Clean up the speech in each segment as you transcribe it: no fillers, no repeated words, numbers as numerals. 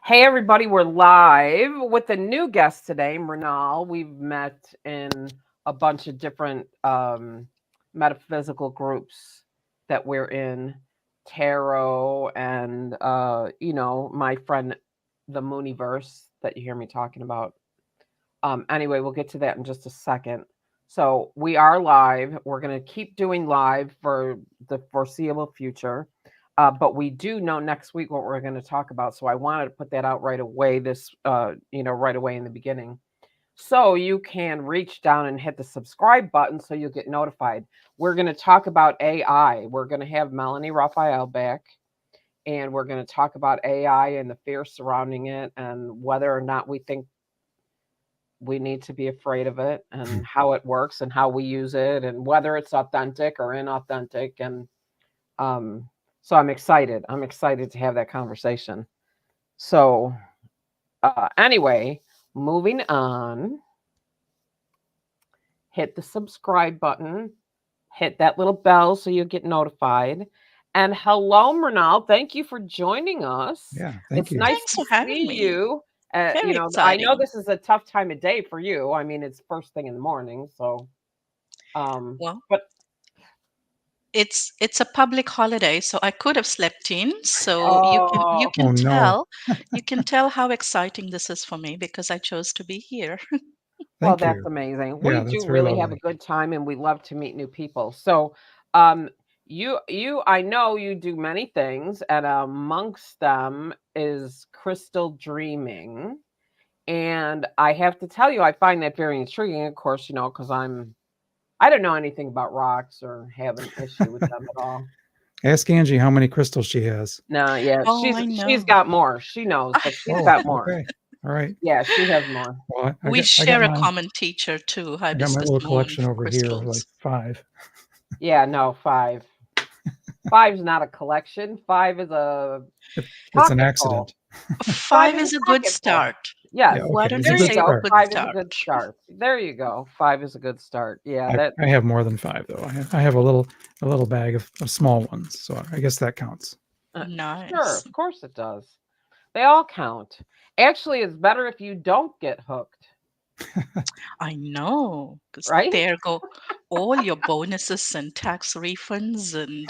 Hey, everybody, we're live with a new guest today, Mrinal. We've met in a bunch of different metaphysical groups that we're in, tarot, and, my friend, the Mooniverse, that you hear me talking about. Anyway, we'll get to that in just a second. So, we are live. We're going to keep doing live for the foreseeable future. But we do know next week what we're going to talk about. So I wanted to put that out right away, right away in the beginning. So you can reach down and hit the subscribe button so you'll get notified. We're going to talk about AI. We're going to have Melanie Raphael back, and we're going to talk about AI and the fear surrounding it and whether or not we think we need to be afraid of it and how it works and how we use it and whether it's authentic or inauthentic. And um, so I'm excited. I'm excited to have that conversation. So, anyway, moving on, hit the subscribe button, hit that little bell so you get notified. And hello, Mrinal. Thank you for joining us. Yeah, thank It's you. nice Thanks to for having see me. you. Very I know exciting. this is a tough time of day for you. I mean, it's first thing in the morning. So, Well, but it's a public holiday, so I could have slept in. So you oh, Oh can no, tell how exciting this is for me because I chose to be here. well, thank that's you. amazing. Yeah, We that's do very really have a lovely. good time and we love to meet new people. So, um, I know you do many things, and amongst them is crystal dreaming. And I have to tell you, I find that very intriguing, of course, because I don't know anything about rocks or have an issue with them at all. Ask Angie how many crystals she has. No, yeah, Oh, I she's know. got more. She knows, but she's Oh, got more. okay. All right. Yeah, she has more. Well, I We got I got share a my common teacher too, I got my Hibiscus little Moon collection for over here, like crystals. five. Yeah, no, five. Five's not a collection. Five is a It's an pocketful. accident. Five Five is is a a good pocketful. start. Yeah, Yes. Why okay. don't It's a we There you good say a go. start. good Five is a start? good start. There you go. Five is a good start. Yeah, that I have more than five though. I have a little bag of small ones, so I guess that counts. uh, sure, Nice. of course it does. They all count. Actually, it's better if you don't get hooked, I know, because right? there go all your bonuses and tax refunds and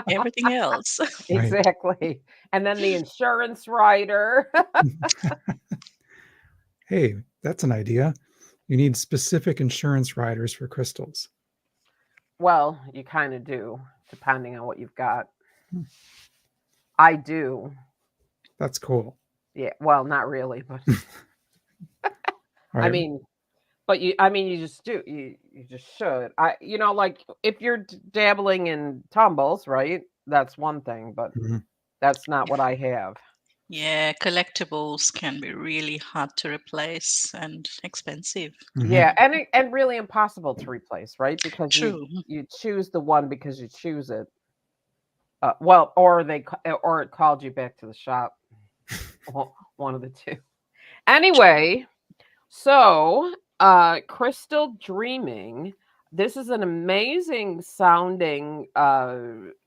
everything else. Right. Exactly. And then the insurance rider. Hey, that's an idea. You need specific insurance riders for crystals. Well, you kind of do, depending on what you've got. Hmm, I do. that's cool. Yeah. Well, not really, but All I right. mean, you just do. You just should. Like if you're dabbling in tumbles, right? That's one thing, but Mhm. that's not what I have. Yeah, collectibles can be really hard to replace and expensive. Mhm. Yeah, and really impossible to replace, right? Because True. you choose the one because you choose it. Well, or or it called you back to the shop. One of the two. Anyway, so crystal dreaming. This is an amazing sounding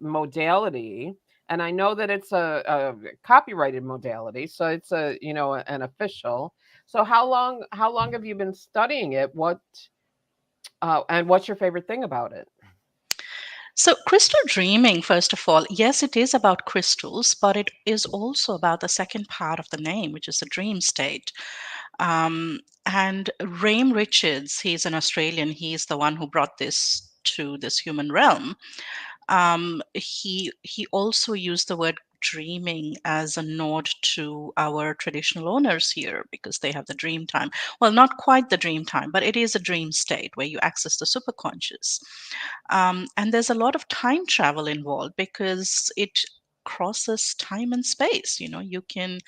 modality, and I know that it's a copyrighted modality, so it's an official. So how long have you been studying it? And what's your favorite thing about it? So, crystal dreaming, first of all, yes, it is about crystals, but it is also about the second part of the name, which is a dream state. And Raim Richards, he's an Australian, he's the one who brought this to this human realm. He also used the word dreaming as a nod to our traditional owners here because they have the dream time. Well, not quite the dream time, but it is a dream state where you access the superconscious. And there's a lot of time travel involved because it crosses time and space. You can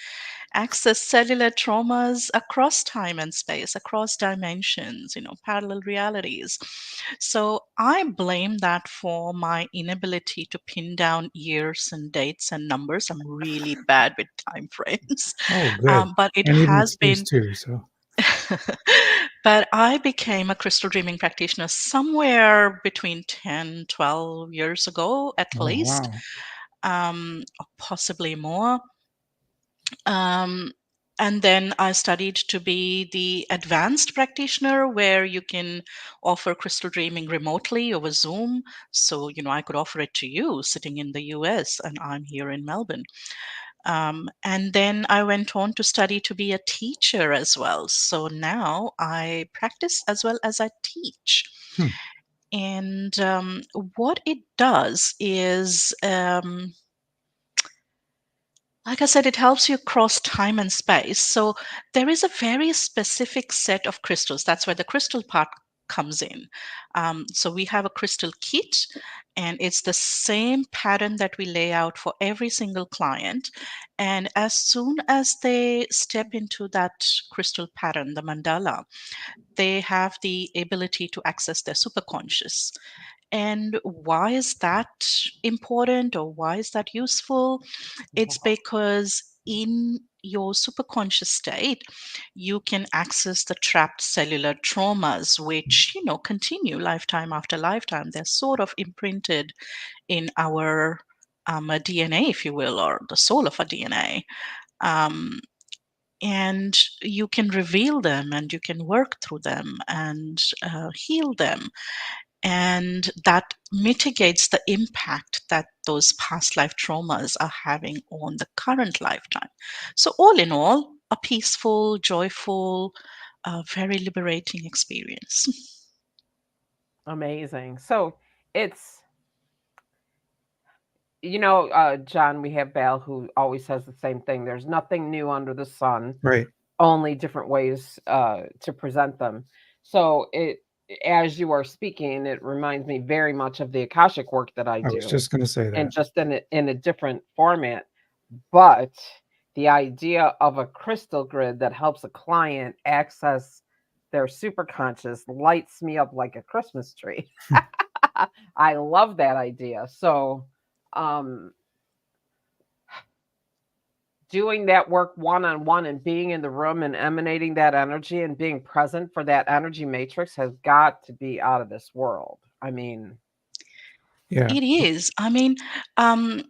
access cellular traumas across time and space, across dimensions, parallel realities. So I blame that for my inability to pin down years and dates and numbers. I'm really bad with time frames. Oh, good. But it I need an has excuse been. too. So, But I became a crystal dreaming practitioner somewhere between 10, 12 years ago, at oh least, wow. or possibly more. Um, and then I studied to be the advanced practitioner where you can offer crystal dreaming remotely over Zoom. So, I could offer it to you sitting in the US and I'm here in Melbourne. And then I went on to study to be a teacher as well. So now I practice as well as I teach. Hmm. And what it does is, like I said, it helps you cross time and space. So there is a very specific set of crystals. That's where the crystal part comes in. So we have a crystal kit, and it's the same pattern that we lay out for every single client. And as soon as they step into that crystal pattern, the mandala, they have the ability to access their superconscious. And why is that important, or why is that useful? It's because in your superconscious state, you can access the trapped cellular traumas, which, continue lifetime after lifetime. They're sort of imprinted in our DNA, if you will, or the soul of our DNA. Um, and you can reveal them and you can work through them and heal them, and that mitigates the impact that those past life traumas are having on the current lifetime. So, all in all, a peaceful, joyful, very liberating experience. Amazing. So it's, John, we have Bal who always says the same thing. There's nothing new under the sun, Right. only different ways to present them. So as you are speaking, it reminds me very much of the Akashic work that I I was do, just going to say and that. just in a different format. But the idea of a crystal grid that helps a client access their superconscious lights me up like a Christmas tree. I love that idea. So, um, doing that work one on one and being in the room and emanating that energy and being present for that energy matrix has got to be out of this world. I mean, Yeah. It is. I mean, um,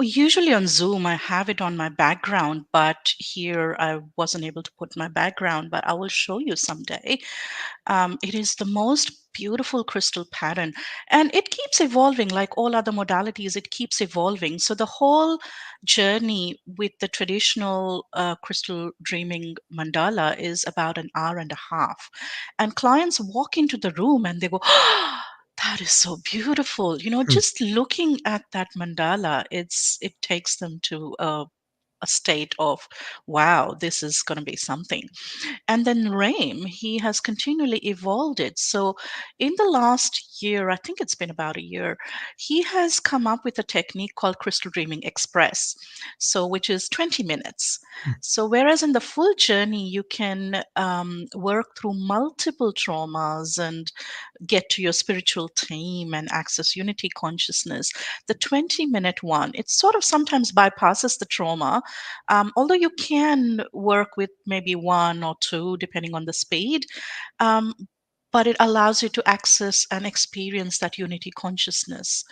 usually on Zoom, I have it on my background, but here I wasn't able to put my background, but I will show you someday. It is the most beautiful crystal pattern, and it keeps evolving like all other modalities. It keeps evolving. So, the whole journey with the traditional crystal dreaming mandala is about an hour and a half. And clients walk into the room and they go, that is so beautiful. Hmm. Just looking at that mandala, it takes them to a state of, wow, this is going to be something. And then Rame, he has continually evolved it. So in the last year, I think it's been about a year, he has come up with a technique called Crystal Dreaming Express. So which is 20 minutes. Hmm. So whereas in the full journey, you can work through multiple traumas and get to your spiritual team and access unity consciousness. The 20-minute one, it sort of sometimes bypasses the trauma, although you can work with maybe one or two, depending on the speed. Um, but it allows you to access and experience that unity consciousness,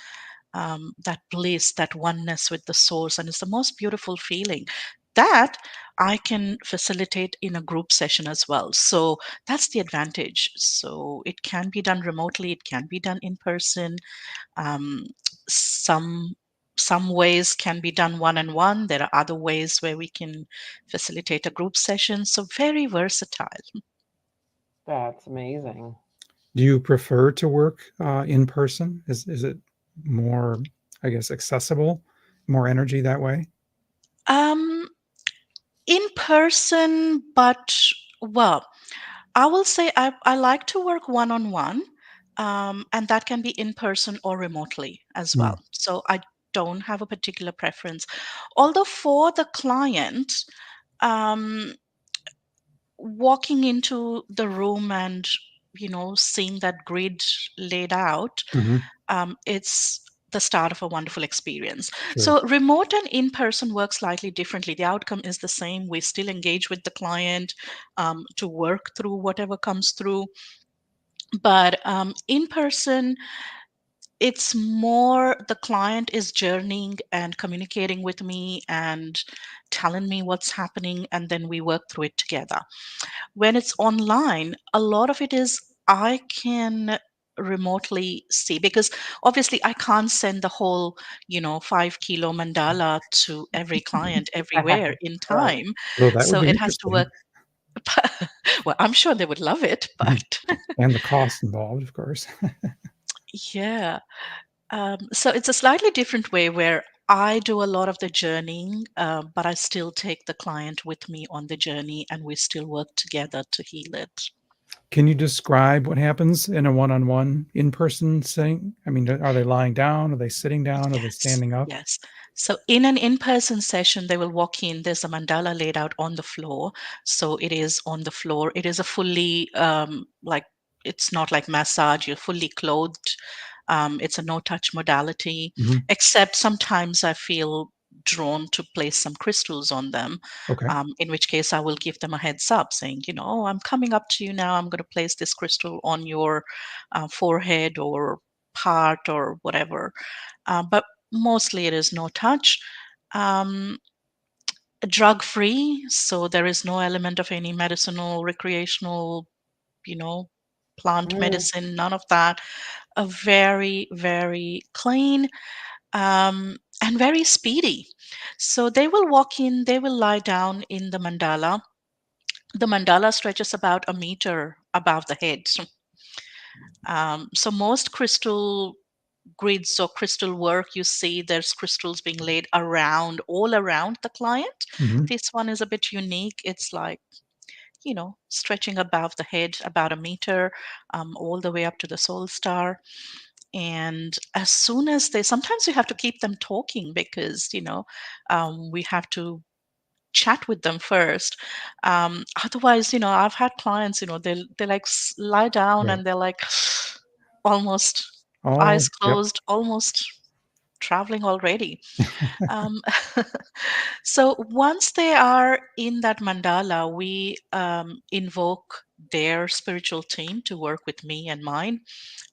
that bliss, that oneness with the source. And it's the most beautiful feeling that I can facilitate in a group session as well. So that's the advantage. So it can be done remotely, it can be done in person. Um, some some ways can be done one on one. There are other ways where we can facilitate a group session. So very versatile. that's amazing. Do you prefer to work in person? Is it more, I guess, accessible, more energy that way? Um, in person, but well, I will say I like to work one on one, and that can be in person or remotely as Hmm. well. So I don't have a particular preference. Although for the client, um, walking into the room and seeing that grid laid out, Hmm. it's the start of a wonderful experience. Sure. So remote and in person work slightly differently. The outcome is the same. We still engage with the client to work through whatever comes through, but in person, it's more the client is journeying and communicating with me and telling me what's happening, and then we work through it together. When it's online, a lot of it is I can remotely see, because obviously I can't send the whole 5 kilo mandala to every client everywhere in Right. time. Well, that would So be it has to interesting. work. Well, I'm sure they would love it, but And the cost involved, of course. yeah. So it's a slightly different way where I do a lot of the journeying, but I still take the client with me on the journey, and we still work together to heal it. Can you describe what happens in a one-on-one in-person setting? I mean, are they lying down? Are they sitting down? Are they Yes, standing up? yes. So in an in-person session, they will walk in. There's a mandala laid out on the floor. So it is on the floor. It is a fully like, it's not like massage. You're fully clothed. It's a no-touch modality, Mhm. except sometimes I feel drawn to place some crystals on them. Okay. In which case, I will give them a heads up, saying, oh, I'm coming up to you now. I'm going to place this crystal on your forehead or part or whatever, but mostly it is no touch. Um, Drug free, so there is no element of any medicinal, recreational, you know, plant Mm, medicine, none of that. A very, very clean and very speedy. So they will walk in, they will lie down in the mandala. The mandala stretches about a meter above the head. So most crystal grids or crystal work, you see there's crystals being laid around, all around the client. Mhm. This one is a bit unique. It's like, stretching above the head about a meter, all the way up to the soul star. And as soon as they, sometimes we have to keep them talking, because we have to chat with them first. Otherwise, I've had clients, they like lie down Right. and they're like almost Oh, eyes yep. closed, almost traveling already. Um, so once they are in that mandala, we invoke their spiritual team to work with me and mine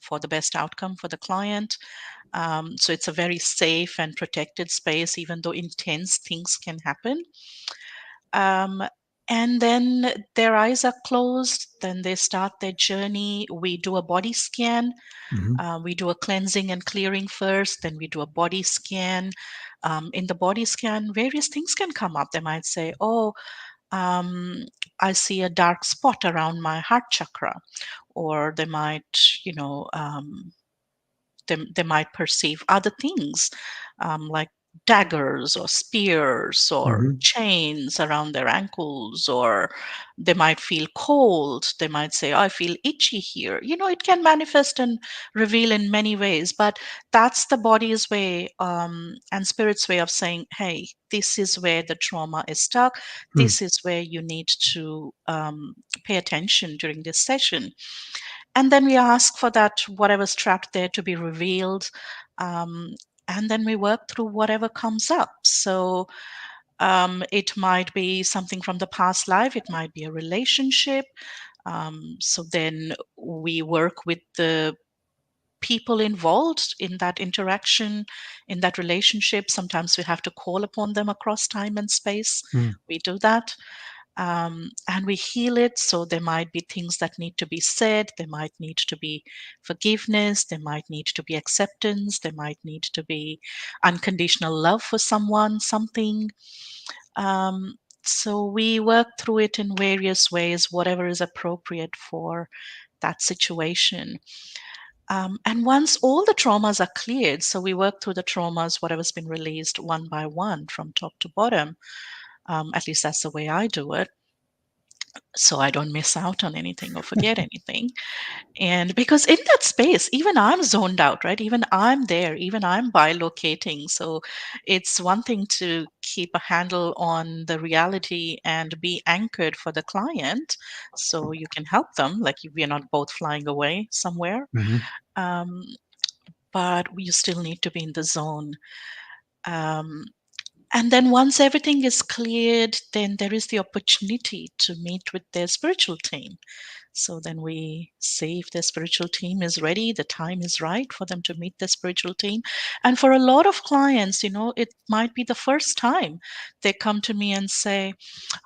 for the best outcome for the client. So it's a very safe and protected space, even though intense things can happen. Um, and then their eyes are closed, then they start their journey. We do a body scan. Mhm. We do a cleansing and clearing first, then we do a body scan. In the body scan, various things can come up. They might say, oh, I see a dark spot around my heart chakra. Or they might, they might perceive other things, like daggers or spears or Mhm. chains around their ankles, or they might feel cold. They might say, I feel itchy here. It can manifest and reveal in many ways, but that's the body's way, and spirit's way of saying, hey, this is where the trauma is stuck. Hmm. This is where you need to pay attention during this session. And then we ask for that whatever's trapped there to be revealed, um, and then we work through whatever comes up. So it might be something from the past life, it might be a relationship. So then we work with the people involved in that interaction, in that relationship. Sometimes we have to call upon them across time and space. Hmm. We do that, and we heal it. So there might be things that need to be said, there might need to be forgiveness, there might need to be acceptance, there might need to be unconditional love for someone, something. um, so we work through it in various ways, whatever is appropriate for that situation. And once all the traumas are cleared, so we work through the traumas, whatever's been released one by one from top to bottom. At least that's the way I do it, so I don't miss out on anything or forget anything. And because in that space, even I'm zoned out, right? Even I'm there, even I'm bilocating. So it's one thing to keep a handle on the reality and be anchored for the client so you can help them, like we are not both flying away somewhere. Mhm. Um, but you still need to be in the zone. Um, and then once everything is cleared, then there is the opportunity to meet with their spiritual team. So then we see if the spiritual team is ready, the time is right for them to meet the spiritual team. And for a lot of clients, it might be the first time they come to me and say,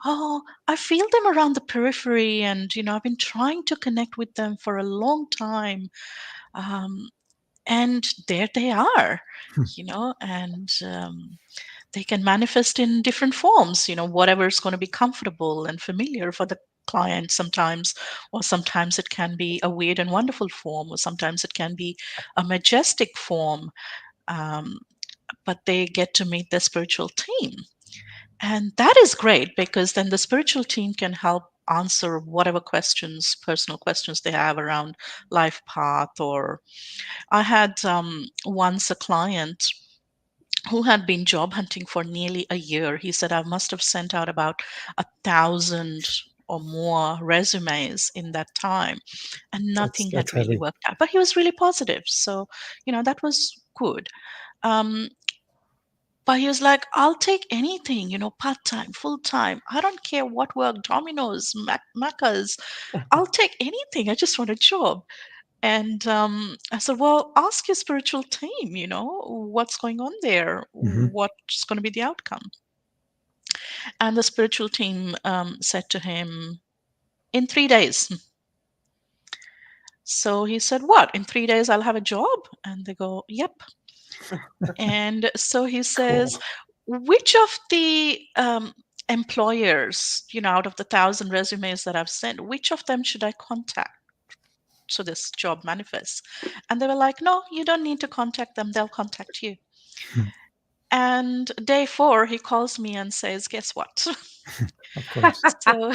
"Oh, I feel them around the periphery, and I've been trying to connect with them for a long time." Um, and there they are, and they can manifest in different forms, whatever is going to be comfortable and familiar for the client sometimes, or sometimes it can be a weird and wonderful form, or sometimes it can be a majestic form. Um, but they get to meet their spiritual team. And that is great because then the spiritual team can help answer whatever questions, personal questions they have around life path. Or I had once a client who had been job hunting for nearly a year. He said, I must have sent out about 1,000 or more resumes in that time, and nothing had That's really heavy. worked out. But he was really positive. So, that was good. Um, but he was like, I'll take anything, part time, full time. I don't care what work, Domino's, Macca's. I'll take anything. I just want a job. And I said, well, ask your spiritual team, what's going on there? Hmm. What's going to be the outcome? And the spiritual team said to him, in 3 days. So he said, what? In 3 days, I'll have a job? And they go, yep. And so he Cool. says, which of the employers, out of the 1,000 resumes that I've sent, which of them should I contact so this job manifests? And they were like, no, you don't need to contact them. They'll contact you. And day 4, he calls me and says, guess what? Of course. So,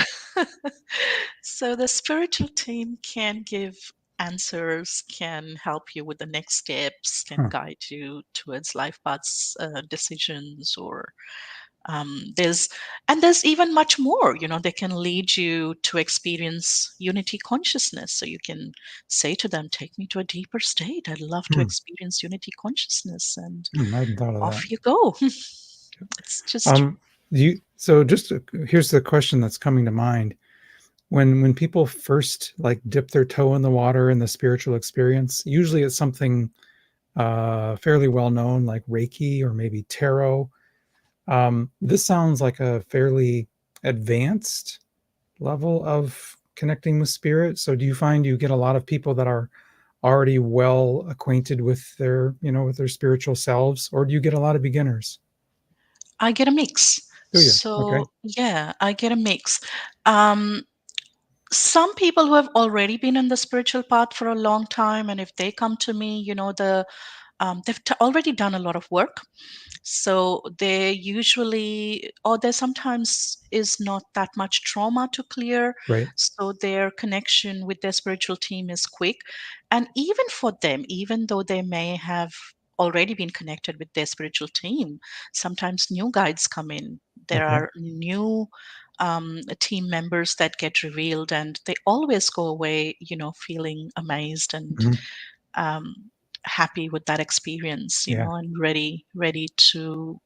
so the spiritual team can give answers, can help you with the next steps, can Huh. guide you towards life paths decisions, or there's there's even much more. They can lead you to experience unity consciousness. So you can say to them, "Take me to a deeper state. I'd love to Hmm. experience unity consciousness," and I hadn't thought of that. off you go. It's just Um, so just here's the question that's coming to mind. When people first like dip their toe in the water in the spiritual experience, usually it's something fairly well known, like Reiki or maybe tarot. This sounds like a fairly advanced level of connecting with spirit. So do you find you get a lot of people that are already well acquainted with their, with their spiritual selves, or do you get a lot of beginners? I get a mix. Do you? Okay. So yeah, I get a mix. Um, some people who have already been in the spiritual path for a long time, and if they come to me, they've already done a lot of work. So they usually, or there sometimes is not that much trauma to clear. Right. So their connection with their spiritual team is quick. And even for them, even though they may have already been connected with their spiritual team, sometimes new guides come in. There Okay. are new team members that get revealed, and they always go away, feeling amazed and Mhm. um, happy with that experience, Yeah. and ready to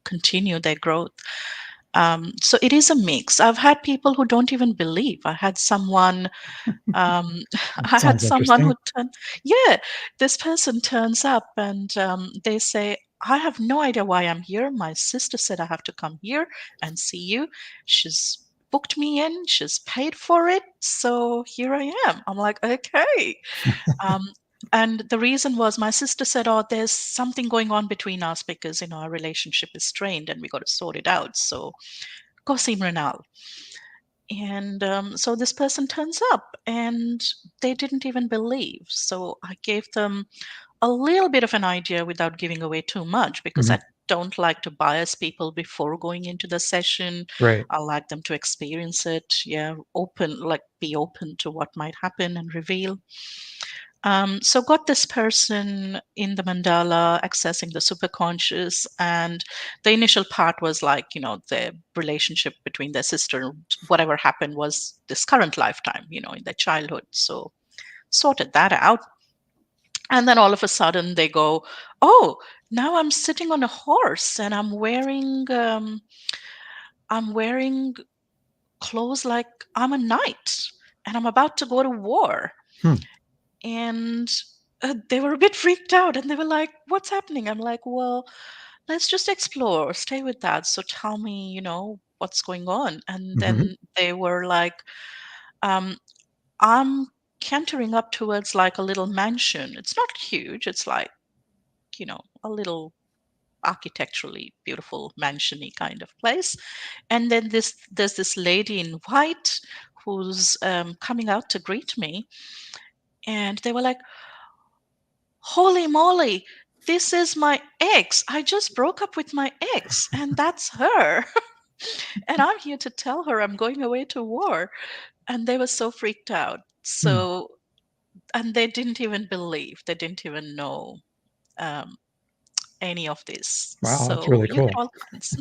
continue their growth. So it is a mix. I've had people who don't even believe. I had someone um, That I had sounds someone interesting. who yeah, this person turns up and they say, I have no idea why I'm here. My sister said I have to come here and see you. She's booked me in, she's paid for it. So here I am. I'm like, okay. Um, and the reason was my sister said, oh, there's something going on between us because, our relationship is strained and we got to sort it out. So go see Mrinal. And so this person turns up and they didn't even believe. So I gave them a little bit of an idea without giving away too much because Mhm. I don't like to bias people before going into the session. Right. I like them to experience it. Yeah, be open to what might happen and reveal. So got this person in the mandala accessing the superconscious, and the initial part was like, the relationship between their sister, whatever happened was this current lifetime, in their childhood. So sorted that out. And then all of a sudden they go, oh, now I'm sitting on a horse and I'm wearing clothes like I'm a knight. and I'm about to go to war. Hmm. And they were a bit freaked out and they were like, "What's happening?" I'm like, "Well, let's just explore, stay with that. So tell me, what's going on." And Hmm. then they were like, um, "I'm cantering up towards like a little mansion. It's not huge, it's like, a little architecturally beautiful mansiony kind of place. And then there's this lady in white who's coming out to greet me." And they were like, "Holy moly, this is my ex. I just broke up with my ex, and that's her." And I'm here to tell her I'm going away to war. And they were so freaked out. Hmm. So, and they didn't even believe, they didn't even know um, any of this. Wow, that's So really you get cool. all kinds.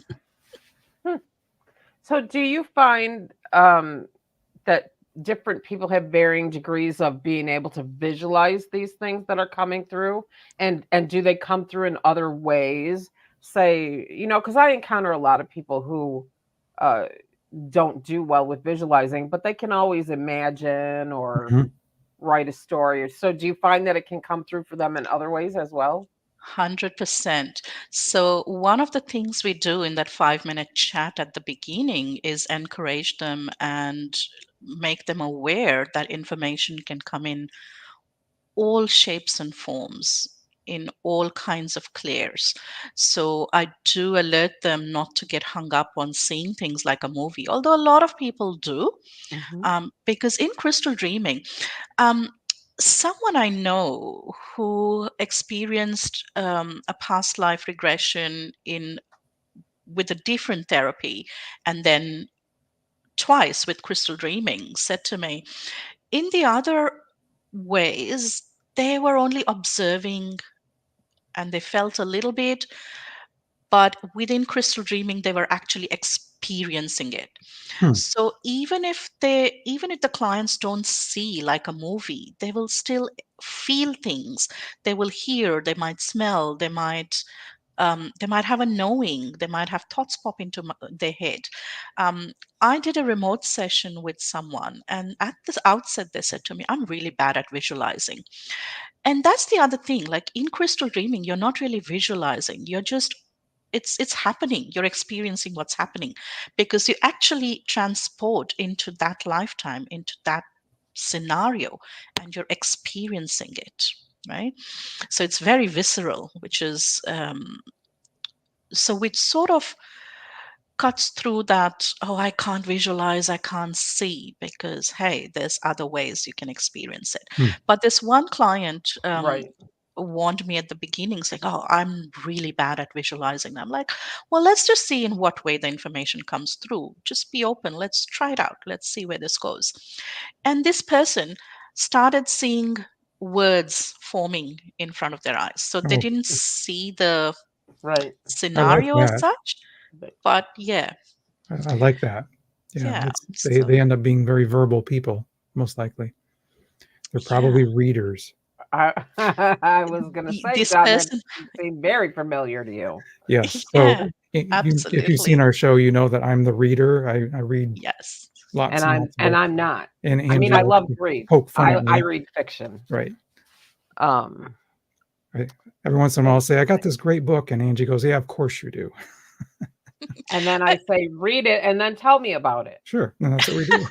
Hmm. So do you find that different people have varying degrees of being able to visualize these things that are coming through, and do they come through in other ways? Say, because I encounter a lot of people who uh, don't do well with visualizing, but they can always imagine or Mhm. write a story. So do you find that it can come through for them in other ways as well? 100%. So, one of the things we do in that 5-minute chat at the beginning is encourage them and make them aware that information can come in all shapes and forms, in all kinds of clairs. So I do alert them not to get hung up on seeing things like a movie, although a lot of people do, Hmm. because in crystal dreaming, um, someone I know who experienced a past life regression in with a different therapy, and then twice with crystal dreaming, said to me, in the other ways, they were only observing and they felt a little bit, but within crystal dreaming, they were actually experiencing it. Hmm. So even if the clients don't see like a movie, they will still feel things. They will hear, they might smell, they might have a knowing, they might have thoughts pop into their head. um, I did a remote session with someone, and at the outset they said to me, "I'm really bad at visualizing." And that's the other thing, like in crystal dreaming, you're not really visualizing, you're just, it's happening, you're experiencing what's happening, because you actually transport into that lifetime, into that scenario, and you're experiencing it, right? So it's very visceral, which is which sort of cuts through that, "Oh, I can't visualize, I can't see," because hey, there's other ways you can experience it. Hmm. But this one client Right. warned me at the beginning, saying, "Oh, I'm really bad at visualizing." I'm like, "Well, let's just see in what way the information comes through. Just be open, let's try it out, let's see where this goes." And this person started seeing words forming in front of their eyes, so they Oh, didn't see the Right. I like scenario as that. such, But- but yeah. I like that. Yeah, Yeah. it's they So end up being very verbal people, most likely. They're yeah. probably readers. I, I was going to say, This John, that person, seemed very familiar to you. Yes. So yeah, if you've seen absolutely. our show, you know that I'm the reader. I read Yes. lots And and I'm lots of and books, I'm not. and I mean, Angie I likes love to to read. poke fun at I me. read fiction. Right. Um, Right. Every once in a while, and I'll say, "I got this great book," and Angie goes, "Yeah, of course you do." and then I I, say, read it, and then tell me about it. Sure, and that's what we do.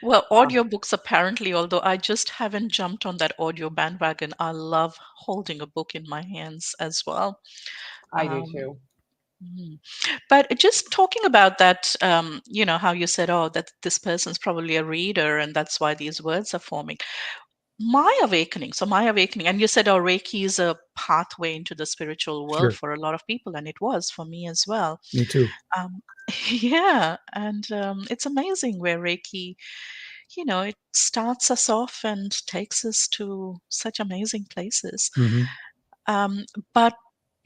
well, Um, audiobooks apparently, although I just haven't jumped on that audio bandwagon, I love holding a book in my hands as well. I do Um, too. mm. But just talking about that, how you said, "Oh, that this person's probably a reader, and that's why these words are forming." My awakening, and you said, "Oh, Reiki is a pathway into the spiritual world Sure, for a lot of people," and it was for me as well. me too. um, yeah, and it's amazing where Reiki, it starts us off and takes us to such amazing places. Hmm. um, but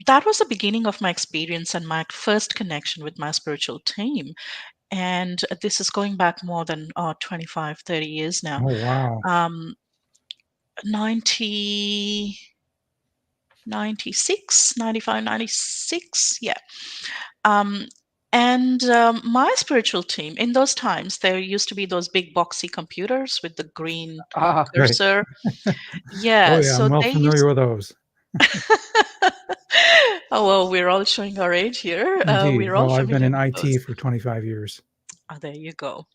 that was the beginning of my experience and my first connection with my spiritual team, and this is going back more than 25, 30 years now. Oh wow. um, 90 96, 95, 96. Yeah. um And my spiritual team, in those times, there used to be those big boxy computers with the green Ah, Right. cursor. Oh Yeah, yeah, I'm so well they used. familiar with those. Oh, well, we're all showing our age here. Indeed. We're all Well, I've been familiar in with IT those. for 25 years. Oh, there you go.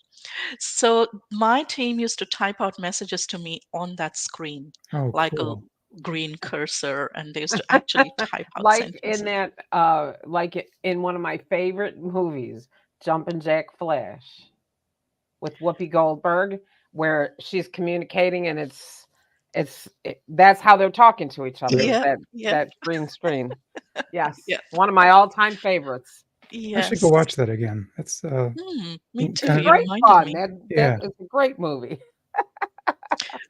So my team used to type out messages to me on that screen, Oh, like a cool. green cursor, and they used to actually type out like in sentences. that, in one of my favorite movies, Jumpin' Jack Flash, with Whoopi Goldberg, where she's communicating and that's how they're talking to each other. Is Yeah, that yeah, that green screen? Yes, yeah, one of my all-time favorites. I should go yes. watch that again. That's Me too. It's kind of, You great reminded fun. me. That yeah. is a great movie.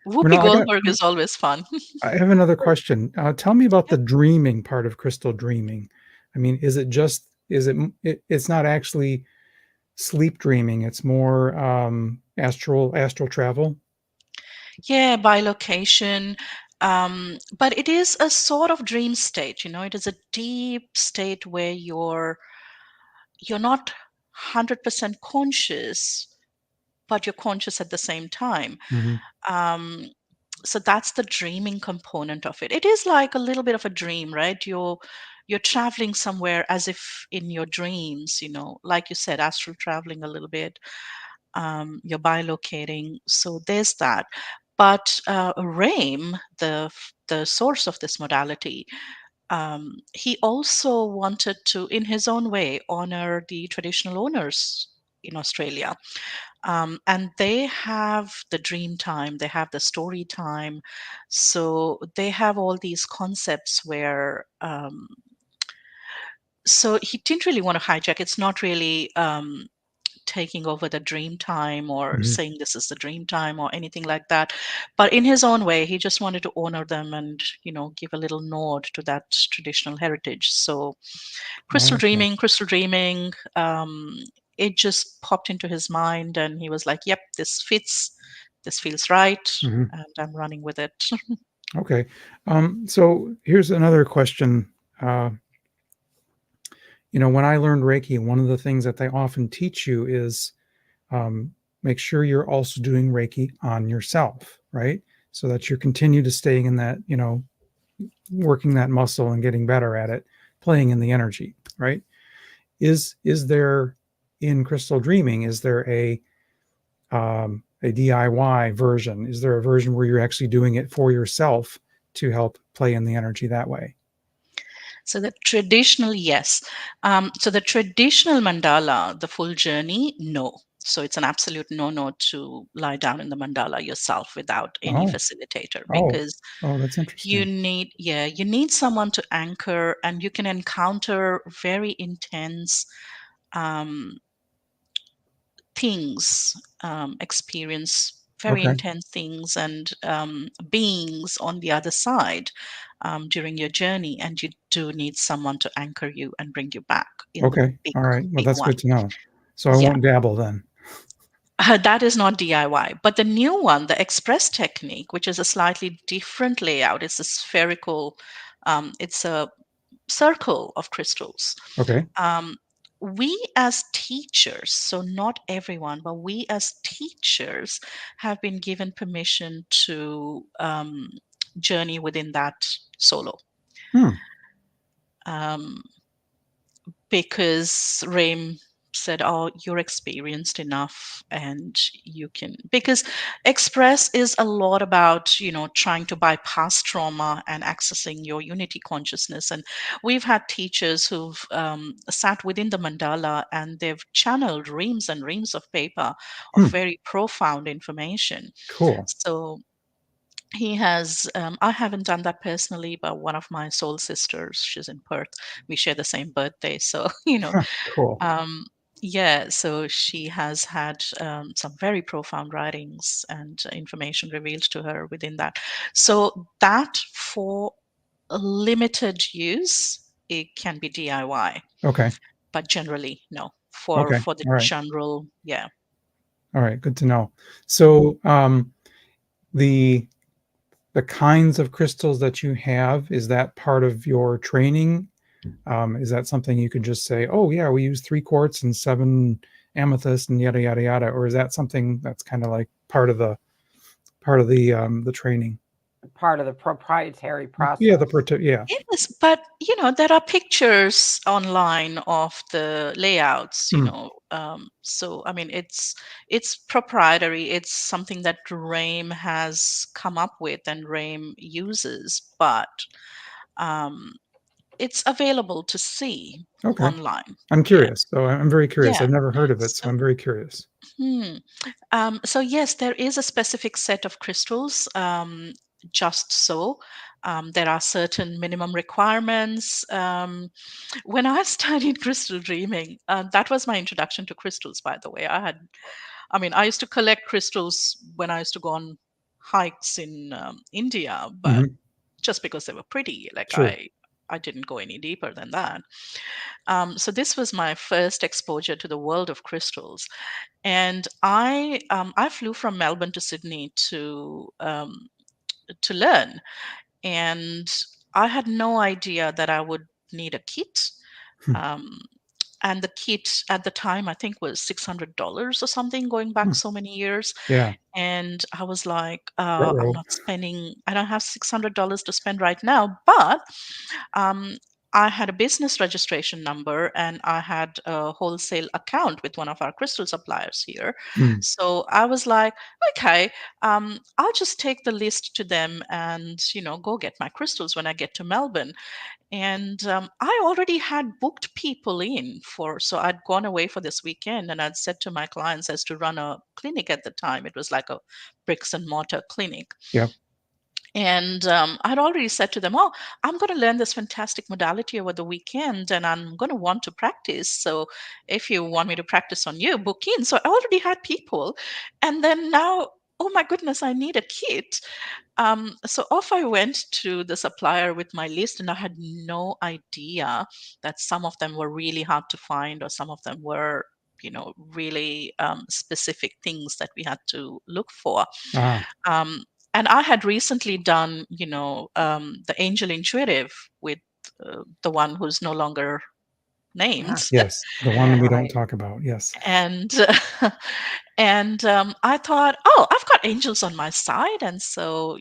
Whoopi Renal, Goldberg is always fun. I have another question. Tell me about the dreaming part of crystal dreaming. I mean, is it just, it's not actually sleep dreaming. It's more astral travel. Yeah, by location. But it is a sort of dream state, it is a deep state where you're not 100% conscious, but you're conscious at the same time. Hmm. Um, so that's the dreaming component of it. It is like a little bit of a dream, right? You're traveling somewhere as if in your dreams, like you said, astral traveling a little bit. You're bilocating. So there's that. But Rame, the source of this modality, he also wanted to, in his own way, honor the traditional owners in Australia. And they have the dream time, they have the story time. So they have all these concepts where, so he didn't really want to hijack. It's not really taking over the dream time or Hmm. saying this is the dream time or anything like that. But in his own way, he just wanted to honor them and, give a little nod to that traditional heritage. So Oh, okay. crystal dreaming, it just popped into his mind and he was like, yep, this fits, this feels right, Hmm. and I'm running with it. Okay. So here's another question. Uh, when I learned Reiki, one of the things that they often teach you is um, make sure you're also doing Reiki on yourself, right? So that you continue to staying in that, working that muscle and getting better at it, playing in the energy, right? Is there in crystal dreaming? Is there a DIY version? Is there a version where you're actually doing it for yourself to help play in the energy that way? So the traditional, yes. So the traditional mandala, the full journey, no. So it's an absolute no to lie down in the mandala yourself without any Oh, facilitator, oh, because oh, that's you interesting. need, yeah, you need someone to anchor, and you can encounter very intense um, things, experience very Okay, intense things and beings on the other side during your journey, and you do need someone to anchor you and bring you back in the okay, big all right. Well, big that's one. good to know. So I Yeah. won't dabble then. That is not DIY, but the new one, the express technique, which is a slightly different layout, it's a spherical, it's a circle of crystals. Okay. um, we as teachers, so not everyone, but we as teachers have been given permission to journey within that solo. Hmm. Um, because Rame said, "Oh, you're experienced enough, and you can." Because Express is a lot about trying to bypass trauma and accessing your unity consciousness. And we've had teachers who've sat within the mandala and they've channeled reams and reams of paper of Hmm. very profound information. Cool. So he has, I haven't done that personally, but one of my soul sisters, she's in Perth, we share the same birthday, so Cool. um, yeah, so she has had some very profound writings and information revealed to her within that. So that, for a limited use, it can be DIY, Okay. but generally no, for Okay. the All right. general, yeah. All right. Good to know. So the the kinds of crystals that you have, is that part of your training? Is that something you could just say, oh yeah, we use 3 quartz and 7 amethyst and yada yada yada, or is that something that's kind of like part of the training? Part of the proprietary Yeah, process. yeah. Yes, but there are pictures online of the layouts, Hmm. so I mean it's proprietary. It's something that RAIM has come up with and RAIM uses, but um, it's available to see Okay. online. I'm Yeah, curious. So I'm very curious. yeah. I've never heard of it, so So, I'm very curious. hmm. So yes, there is a specific set of crystals. Just so, there are certain minimum requirements. When I studied crystal dreaming, that was my introduction to crystals. By the way, I used to collect crystals when I used to go on hikes in India, but Hmm. just because they were pretty. Like Sure. I didn't go any deeper than that. So this was my first exposure to the world of crystals, and I flew from Melbourne to Sydney to learn, and I had no idea that I would need a kit. Hmm. Um, and the kit at the time I think was $600 or something, going back Hmm. so many years. Yeah. And I was like, Ruh-roh. I don't have $600 to spend right now, but um, I had a business registration number and I had a wholesale account with one of our crystal suppliers here. Hmm. So I was like, okay, I'll just take the list to them and, go get my crystals when I get to Melbourne. And I already had booked people in so I'd gone away for this weekend and I'd said to my clients as to run a clinic at the time. It was like a bricks and mortar clinic. Yep. And I'd already said to them, oh, I'm going to learn this fantastic modality over the weekend and I'm going to want to practice. So if you want me to practice on you, book in. So I already had people. And then now, oh my goodness, I need a kit. So off I went to the supplier with my list, and I had no idea that some of them were really hard to find, or some of them were, really specific things that we had to look for. Ah, Um, and I had recently done, the Angel Intuitive with the one who's no longer named, Yeah, yes. The one yeah, we don't right. talk about. Yes. and and I thought, oh, I've got angels on my side, and so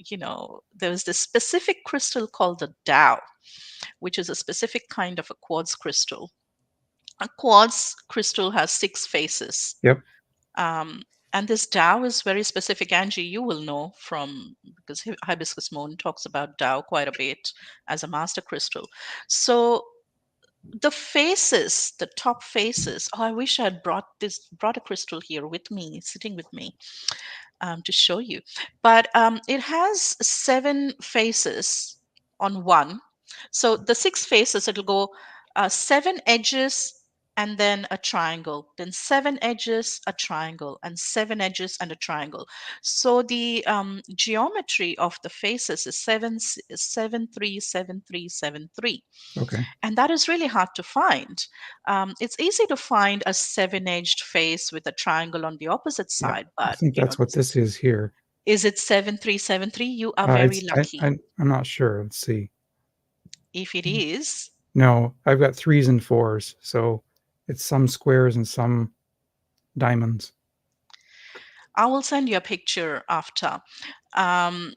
there was this specific crystal called the Tao, which is a specific kind of a quartz crystal. A quartz crystal has 6 faces. Yep. Um, and this Tao is very specific. Angie, you will know because Hibiscus Moon talks about Tao quite a bit as a master crystal. So the top faces. Oh, I wish I had brought a crystal here with me, sitting with me, to show you. But it has 7 faces on one. So the 6 faces, it'll go 7 edges and then a triangle, then 7 edges, a triangle, and 7 edges and a triangle. So the geometry of the faces is 7 3 7 3 7 3, Okay. and that is really hard to find. It's easy to find a 7 edged face with a triangle on the opposite Yeah. side, I but think that's what this is here. is it 7373? You are very It's lucky. I'm not sure. Let's see. If it is, No, I've got threes and fours, so it's some squares and some diamonds. I will send you a picture after. Um,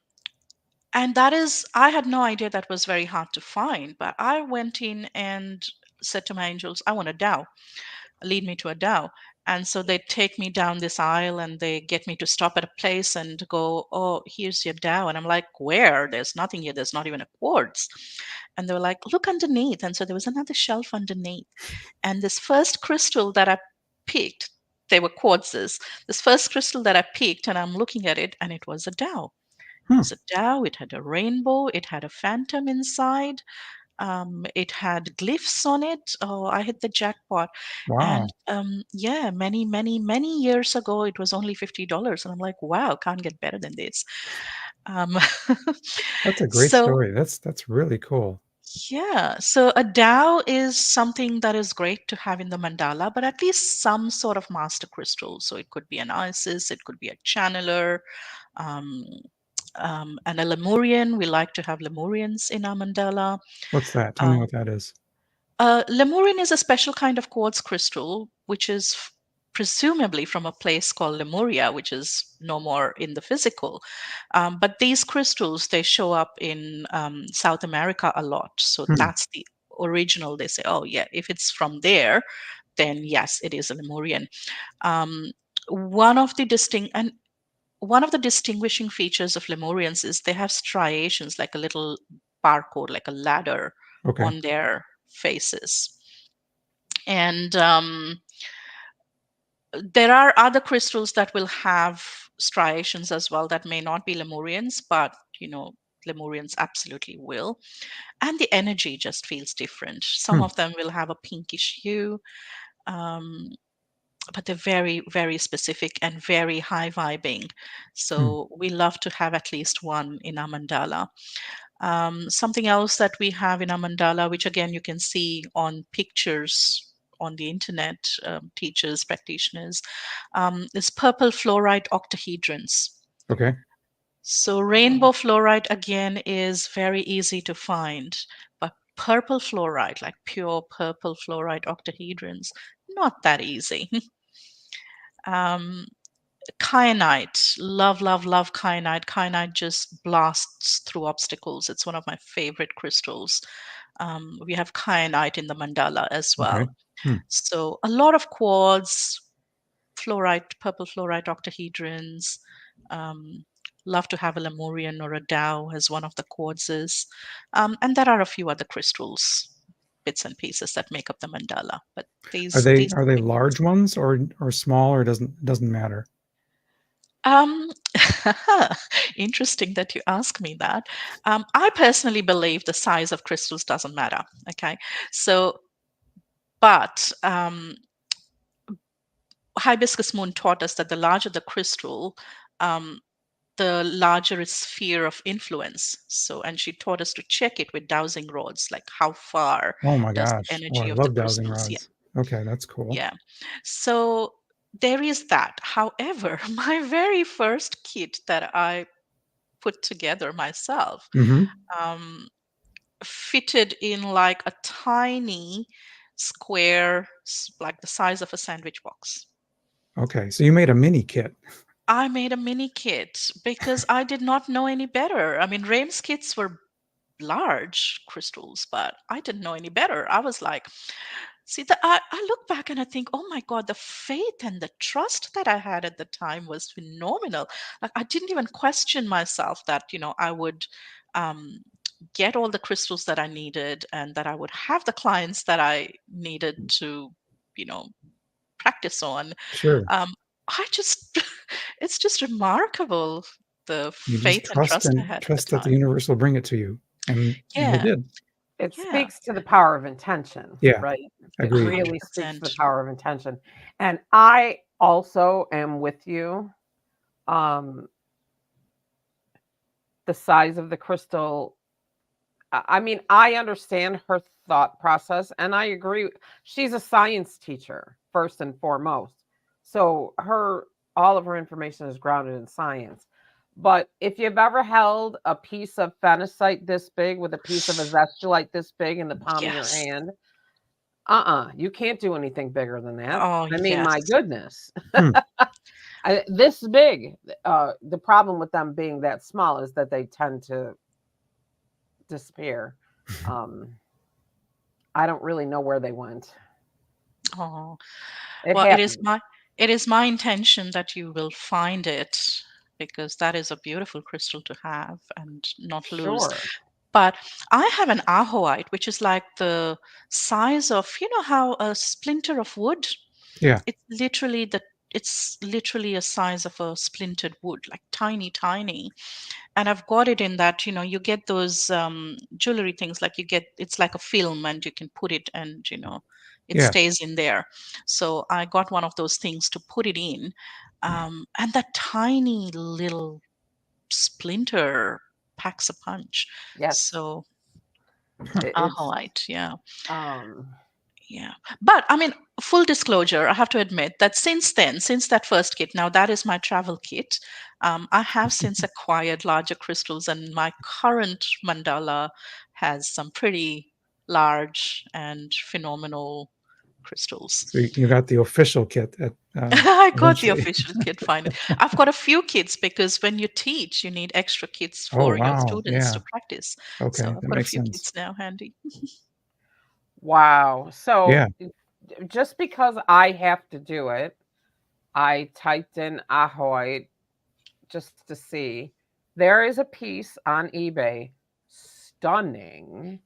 and I had no idea that was very hard to find, but I went in and said to my angels, I want a Tao. Lead me to a Tao. And so they take me down this aisle and they get me to stop at a place and go, oh, here's your Tao. And I'm like, where? There's nothing here. There's not even a quartz. And they were like, look underneath. And so there was another shelf underneath. And this first crystal that I picked, they were quartzes. This first crystal that I picked, and I'm looking at it, and it was a Tao. It Hmm. was a Tao. It had a rainbow. It had a phantom inside. It had glyphs on it. Oh, I hit the jackpot. And Wow. yeah, many, many, many years ago, it was only $50. And I'm like, wow, can't get better than this. Um, That's a great so story. That's really cool. yeah, so a Tao is something that is great to have in the mandala, but at least some sort of master crystal. So it could be an Isis, it could be a channeler, um, and a Lemurian. We like to have Lemurians in our mandala. What's that? Tell me Uh, what that is. Lemurian is a special kind of quartz crystal, which is presumably from a place called Lemuria, which is no more in the physical. But these crystals, they show up in South America a lot. So Hmm. that's the original. They say, oh, yeah, if it's from there, then yes, it is a Lemurian. Um, one of the distinguishing features of Lemurians is they have striations, like a little barcode, like a ladder Okay. on their faces. And there are other crystals that will have striations as well that may not be Lemurians, but Lemurians absolutely will. And the energy just feels different. Some Hmm. of them will have a pinkish hue, um, but they're very, very specific and very high vibing. Hmm. So we love to have at least one in our mandala. Something else that we have in our mandala, which again you can see on pictures on the internet, teachers, practitioners, is purple fluorite octahedrons. Okay. So rainbow fluorite again is very easy to find, but purple fluorite, like pure purple fluorite octahedrons, not that easy. um, Kyanite, love, love, love kyanite. Kyanite just blasts through obstacles. It's one of my favorite crystals. We have kyanite in the mandala as Okay. well. Hmm. So a lot of quartz, fluorite, purple fluorite octahedrons. Um, Love to have a Lemurian or a Dow as one of the quartzes. And there are a few other crystals, bits and pieces that make up the mandala. But Are these they these are are the they big ones. large ones or small, or doesn't matter? Um, Interesting that you ask me that. I personally believe the size of crystals doesn't matter. Okay, so but hibiscus moon taught us that the larger the crystal, um, the larger its sphere of influence. So, and she taught us to check it with dowsing rods, like how far Oh my does the gosh. Oh, I energy of the love dowsing crystals? Yeah, rods. Okay, that's cool. yeah. So there is that. However, my very first kit that I put together myself Mm-hmm. um, fitted in like a tiny square, like the size of a sandwich box. Okay, so you made a mini kit. I made a mini kit because I did not know any better. I mean, Rame's kits were large crystals, but I didn't know any better. I was like, see, I look back and I think, oh my God, the faith and the trust that I had at the time was phenomenal. Like, I didn't even question myself that, I would um, get all the crystals that I needed and that I would have the clients that I needed to, you know, practice on. Sure. Um, I just, it's just remarkable the You just faith and trust trust I and had at the trust that the time. universe will bring it to you. And it Yeah, did. It yeah, speaks to the power of intention, Yeah, right? It agreed. really speaks to the 100%. power of intention. And I also am with you. Um, the size of the crystal, I mean, I understand her thought process and I agree. She's a science teacher, first and foremost. So all of her information is grounded in science. But if you've ever held a piece of phenacite this big with a piece of azestulite this big in the palm of your Yes. hand, you can't do anything bigger than that. Oh, I mean, my yes. goodness. Hmm. This big. The problem with them being that small is that they tend to disappear. Um, I don't really know where they went. Oh, It well, happened. it is my intention that you will find it because that is a beautiful crystal to have and not lose. Sure. But I have an ahoite, which is like the size of, how a splinter of wood. Yeah. It's literally the it's literally a size of a splintered wood, like tiny, tiny. And I've got it in that, you get those jewelry things, like it's like a film and you can put it and, it Yeah. stays in there. So I got one of those things to put it in. And that tiny little splinter packs a punch. Yes. So It's ahoite, yeah. um Yeah. But I mean, full disclosure, I have to admit that since then, since that first kit, now that is my travel kit. I have since acquired larger crystals, and my current mandala has some pretty large and phenomenal crystals. So you got the official kit at I got the eventually. official kit finally. I've got a few kits because when you teach, you need extra kits Oh for your wow, students yeah. to practice. So Okay, I've that got a makes few sense. kits now handy. Wow. Yeah. So just because I have to do it, I typed in Ahoy just to see. There is a piece on eBay, stunning,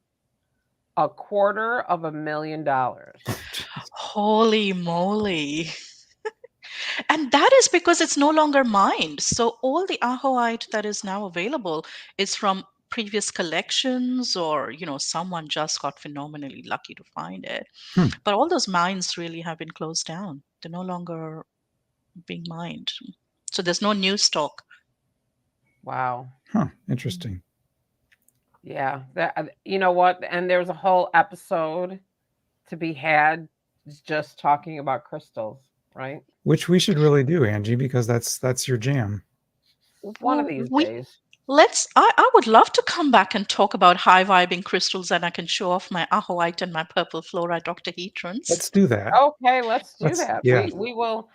$250,000. Oh, jeez. Holy moly. And that is because it's no longer mined. So all the ahoite that is now available is from previous collections, or someone just got phenomenally lucky to find it. Hmm. But all those mines really have been closed down. They're no longer being mined. So there's no new stock. Wow. Huh. Interesting. Yeah. You know what? And there's a whole episode to be had just talking about crystals, right? Which we should really do, Angie, because that's your jam. One of Well, these we days. I would love to come back and talk about high vibing crystals, and I can show off my ahoite and my purple fluorite octahedrons. Let's do that. Okay, let's do Let's that. yeah. We will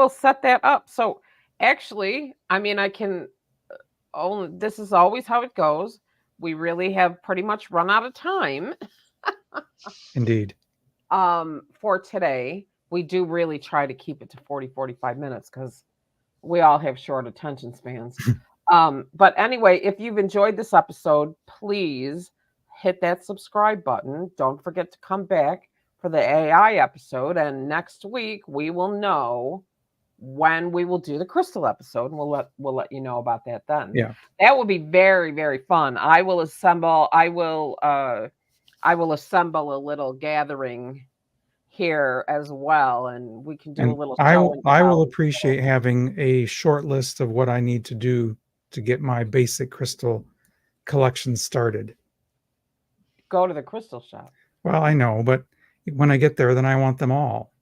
set that up. So actually, I mean, I can only this is always how it goes. We really have pretty much run out of time Indeed. for today. We do really try to keep it to 40-45 minutes because we all have short attention spans. But anyway, if you've enjoyed this episode, please hit that subscribe button. Don't forget to come back for the AI episode. And next week we will know when we will do the crystal episode, and we'll let you know about that then. Yeah. That will be very, very fun. I will assemble a little gathering here as well, and we can do a And little I show will and I will tell. appreciate having a short list of what I need to do to get my basic crystal collection started. Go to the crystal shop. Well, I know, but when I get there, then I want them all.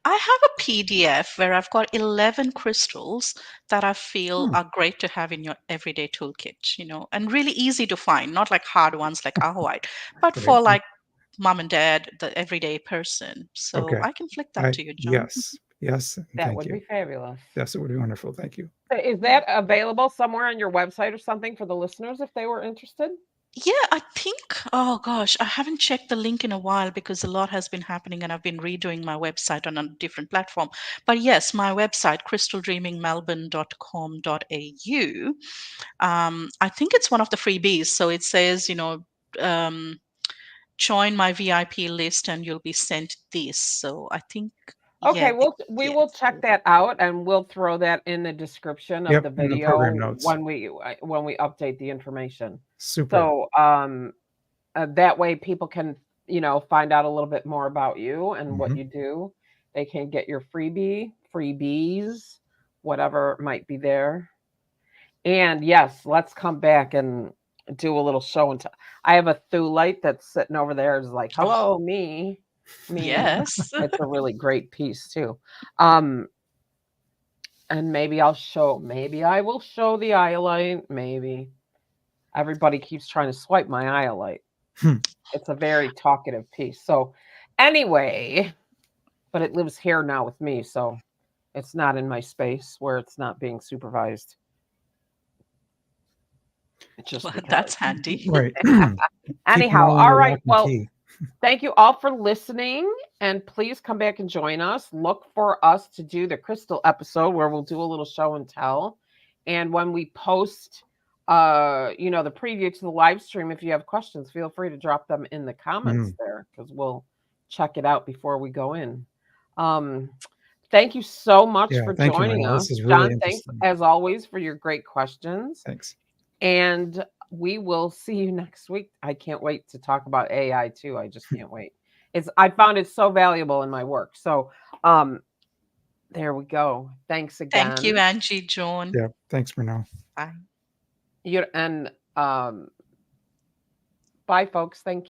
I have a PDF where I've got 11 crystals that I feel Hmm. are great to have in your everyday toolkit, and really easy to find, not like hard ones like ahoite, but Right. for like mom and dad, the everyday person. So Okay. I can flick that to you, John. Yes, and That thank would you. be fabulous. Yes, it would be wonderful. Thank you. So is that available somewhere on your website or something for the listeners if they were interested? Yeah, I think, oh gosh, I haven't checked the link in a while because a lot has been happening and I've been redoing my website on a different platform. But yes, my website, crystaldreamingmelbourne.com.au. I think it's one of the freebies. So it says, um, join my VIP list and you'll be sent this. So I think, yeah, Okay, we yeah, will it's check available. that out and we'll throw that in the description of Yep, the in the video program notes. when we update the information. Super. So that way people can find out a little bit more about you and what Mhm. you do. They can get your freebies, whatever might be there. And yes, let's come back and do a little show and tell. I have a thulite that's sitting over there. Is like, Oh, hello, me. yes. It's a really great piece too. And maybe I will show the iolite. Maybe everybody keeps trying to swipe my iolite. Hmm. It's a very talkative piece. So anyway, but it lives here now with me, so it's not in my space where it's not being supervised. Just Well, because. that's handy. Right. Keep them Anyhow, all all under right. lock and Well, key. thank you all for listening, and please come back and join us. Look for us to do the crystal episode where we'll do a little show and tell. And when we post the preview to the live stream, if you have questions, feel free to drop them in the comments Mhm. there because we'll check it out before we go in. Um, thank you so much Yeah, for thank you, joining Mrinal. us. This is really John, thanks interesting. as always for your great questions. Thanks. And we will see you next week. I can't wait to talk about AI too. I just can't wait. I found it so valuable in my work. So there we go. Thanks Thank you, again. Angie, John. Yeah, thanks, Mrinal. Bye. And bye folks. Thank you.